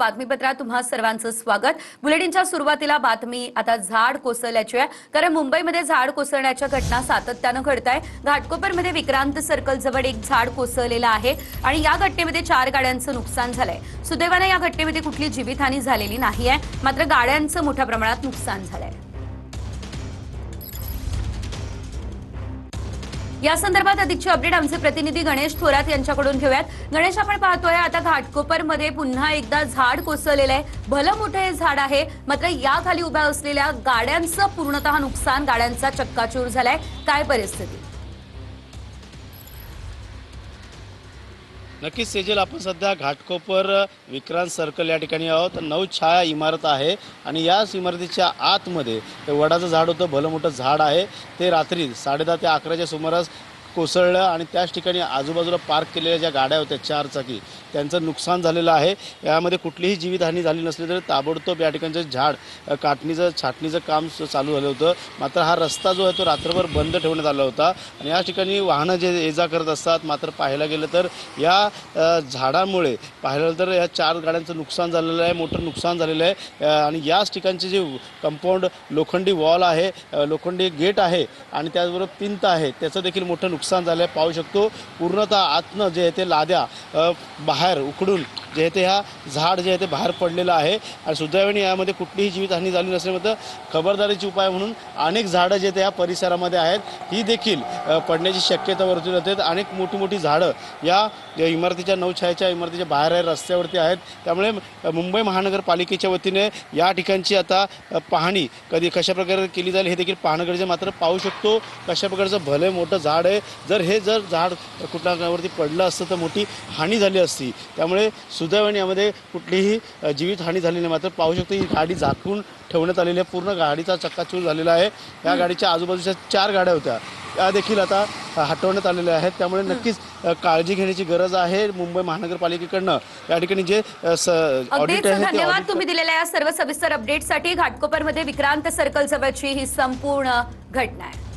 बातमीपत्रात तुम्हा सर्वांचं स्वागत। बुलेटिनच्या सुरुवातीला बातमी आता झाड कोसळल्याची आहे, कारण मुंबईमध्ये झाड कोसळण्याच्या घटना सातत्यानं घडतायत। घाटकोपरमध्ये विक्रांत सर्कल जवळ एक झाड कोसळलेलं आहे आणि या घटनेमध्ये 4 गाड्यांचं नुकसान झालंय। सुदैवाने या घटनेमध्ये कुठली जीवितहानी झालेली नाहीये, मात्र गाड्यांचं मोठ्या प्रमाणात नुकसान झालंय। या संदर्भात अधिकची अपडेट आमचे प्रतिनिधी गणेश थोरात यांच्याकडून घेऊयात। गणेश, आपण पाहतोय आता घाटकोपरमध्ये पुन्हा एकदा झाड कोसळलेलं आहे। भलं मोठं हे झाड आहे, मात्र या खाली उभ्या असलेल्या गाड्यांचं पूर्णतः नुकसान, गाड्यांचा चक्काचूर झालाय। काय परिस्थिती? नक्कीच सेजल, आपण सध्या घाटकोपर विक्रांत सर्कल या ठिकाणी आहोत। 9 छाया इमारत आहे आणि याच इमारतीच्या आतमध्ये ते वडाचं झाड होतं, भलं मोठं झाड आहे। ते रात्री 10:30 ते 11च्या सुमारास कोसळलं आणि त्याच ठिकाणी आजूबाजूला पार्क केलेल्या ज्या गाड्या होत्या 4 चाकी, त्यांचं नुकसान झालेलं आहे। यामध्ये कुठलीही जीवितहानी झाली नसली तरी ताबडतोब या ठिकाणचं झाड छाटणीचं काम चालू झालं होतं। मात्र हा रस्ता जो आहे तो रात्रभर बंद ठेवण्यात आला होता आणि या ठिकाणी वाहनं जे ये जा करत असतात। मात्र पाहायला गेलं तर या झाडामुळे पाहिलं तर या 4 गाड्यांचं नुकसान झालेलं आहे, मोठं नुकसान झालेलं आहे। आणि याच ठिकाणचे जे कंपाऊंड लोखंडी वॉल आहे, लोखंडी गेट आहे आणि त्याचबरोबर भिंत आहे, त्याचं देखील मोठं नुकसान झालं आहे। पाहू शकतो पूर्णतः आतनं जे आहे ते लाद्या बाहेर उकडून जे आहे ते ह्या झाड जे आहे ते बाहेर पडलेलं आहे आणि सुदैवाने यामध्ये कुठलीही जीवितहानी झाली नसल्यामुळे खबरदारीचे उपाय म्हणून अनेक झाडं जे ते या परिसरामध्ये आहेत, ही देखील पडण्याची शक्यता वर्तवली जाते। अनेक मोठी झाडं या इमारतीच्या 9 छायाच्या इमारतीच्या बाहेर आहे, रस्त्यावरती आहेत। त्यामुळे मुंबई महानगरपालिकेच्या वतीने या ठिकाणची आता पाहणी कशा प्रकारे केली जाईल हे देखील पाहणं गरजेचं। मात्र पाहू शकतो कशा प्रकारचं भले मोठं झाड आहे। जर झाड कुठल्यावरती पडलं असतं तर मोठी हानी झाली असती। त्यामुळे सुदैवाने यामध्ये कुठलीही जीवितहानी झाली नाही। मात्र पाहू शकतो ही गाडी झाकून ठेवण्यात आलेली आहे, पूर्ण गाडीचा चक्काचूर झालेला आहे। या गाडीच्या आजूबाजूच्या 4 गाड्या होत्या, त्या देखील आता हटवण्यात आलेल्या आहेत। त्यामुळे नक्कीच काळजी घेण्याची गरज आहे मुंबई महानगरपालिकेकडनं। या ठिकाणी जे ऑडिट आहे, धन्यवाद तुम्ही दिलेल्या या सर्व सविस्तर अपडेटसाठी। घाटकोपरमध्ये विक्रांत सर्कल जवळची ही संपूर्ण घटना आहे।